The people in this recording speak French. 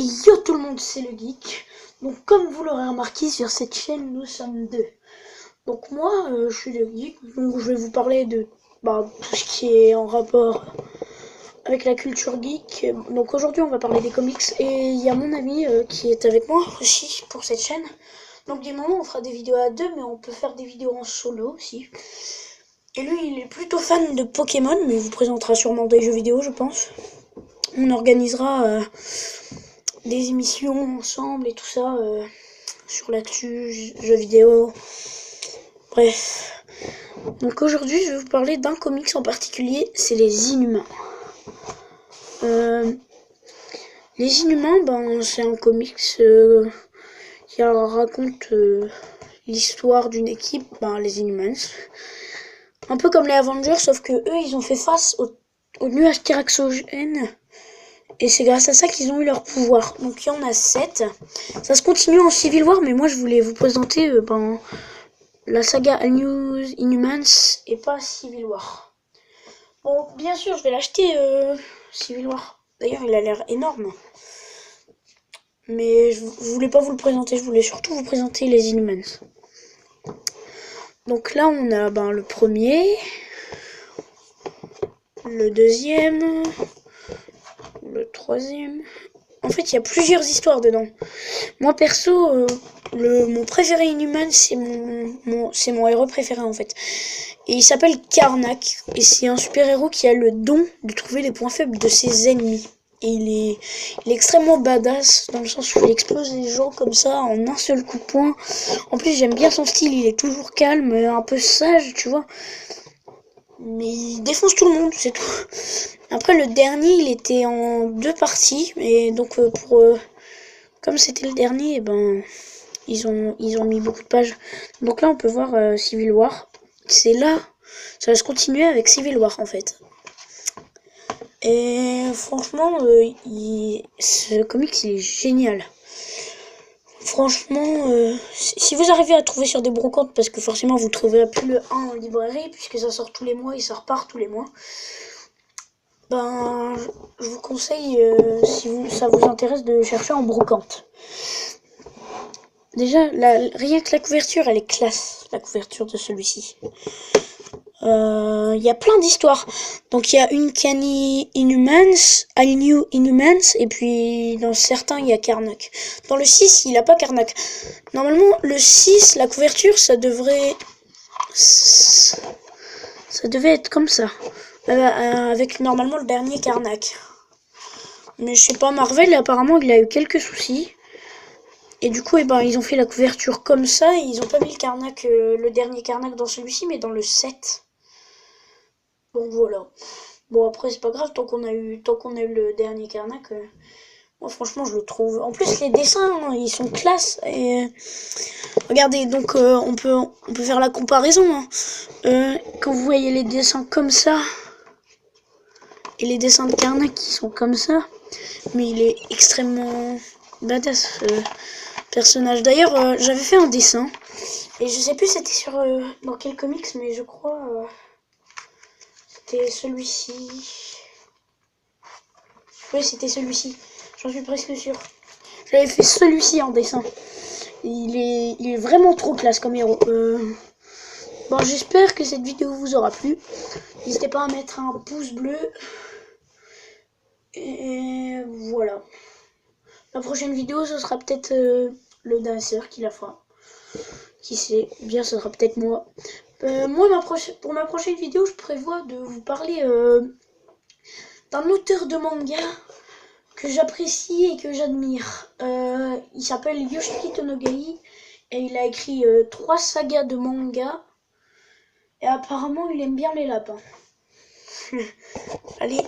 Yo tout le monde, c'est le geek. Donc comme vous l'aurez remarqué sur cette chaîne, nous sommes deux. Donc moi, je suis le geek, donc je vais vous parler de tout ce qui est en rapport avec la culture geek. Donc aujourd'hui on va parler des comics et il y a mon ami qui est avec moi aussi pour cette chaîne. Donc des moments on fera des vidéos à deux, mais on peut faire des vidéos en solo aussi. Et lui il est plutôt fan de Pokémon, mais il vous présentera sûrement des jeux vidéo je pense. On organisera des émissions ensemble et tout ça sur l'actu, jeux vidéo, bref. Donc aujourd'hui je vais vous parler d'un comics en particulier, c'est les Inhumains. Les Inhumains, c'est un comics qui raconte l'histoire d'une équipe, les Inhumans. Un peu comme les Avengers, sauf que eux ils ont fait face au nuage tyraxogène. Et c'est grâce à ça qu'ils ont eu leur pouvoir. Donc il y en a 7. Ça se continue en Civil War, mais moi je voulais vous présenter la saga All New Inhumans et pas Civil War. Bon, bien sûr, je vais l'acheter Civil War. D'ailleurs, il a l'air énorme. Mais je voulais pas vous le présenter, je voulais surtout vous présenter les Inhumans. Donc là, on a le premier, le deuxième, le troisième. En fait, il y a plusieurs histoires dedans. Moi, perso, mon préféré Inhuman, c'est mon héros préféré, en fait. Et il s'appelle Karnak. Et c'est un super-héros qui a le don de trouver les points faibles de ses ennemis. Et il est extrêmement badass, dans le sens où il explose les gens comme ça, en un seul coup de poing. En plus, j'aime bien son style, il est toujours calme, un peu sage, tu vois. Mais il défonce tout le monde, c'est tout. Après le dernier, il était en 2 parties, et donc comme c'était le dernier, ils ont mis beaucoup de pages. Donc là, on peut voir Civil War. C'est là, ça va se continuer avec Civil War en fait. Et franchement, ce comics il est génial. Franchement, si vous arrivez à trouver sur des brocantes, parce que forcément vous ne trouverez plus le 1 en librairie, puisque ça sort tous les mois et ça repart tous les mois, je vous conseille, si ça vous intéresse, de chercher en brocante. Déjà, rien que la couverture, elle est classe, la couverture de celui-ci. Il y a plein d'histoires. Donc il y a Uncanny Inhumans, All New Inhumans, et puis dans certains il y a Karnak. Dans le 6, il a pas Karnak. Normalement, le 6, la couverture, ça devait être comme ça. Avec normalement le dernier Karnak. Mais je sais pas, Marvel, apparemment, il a eu quelques soucis. Et du coup, ils ont fait la couverture comme ça, et ils ont pas mis le Karnak, le dernier Karnak dans celui-ci, mais dans le 7. Donc voilà. Bon, après c'est pas grave, tant qu'on a eu le dernier Karnak, moi franchement je le trouve. En plus les dessins, ils sont classe. Et regardez, donc on peut faire la comparaison. Quand vous voyez les dessins comme ça et les dessins de Karnak qui sont comme ça, mais il est extrêmement badass personnage. D'ailleurs, j'avais fait un dessin et je sais plus c'était sur dans quel comics, mais je crois c'était celui-ci. Oui, c'était celui-ci. J'en suis presque sûr. J'avais fait celui-ci en dessin. Il est vraiment trop classe comme héros. J'espère que cette vidéo vous aura plu. N'hésitez pas à mettre un pouce bleu. Et voilà. La prochaine vidéo, ce sera peut-être le danseur qui la fera. Qui sait, bien ce sera peut-être moi. Moi, pour ma prochaine vidéo, je prévois de vous parler d'un auteur de manga que j'apprécie et que j'admire. Il s'appelle Yoshiki Tonogai et il a écrit 3 sagas de manga. Et apparemment, il aime bien les lapins. Allez.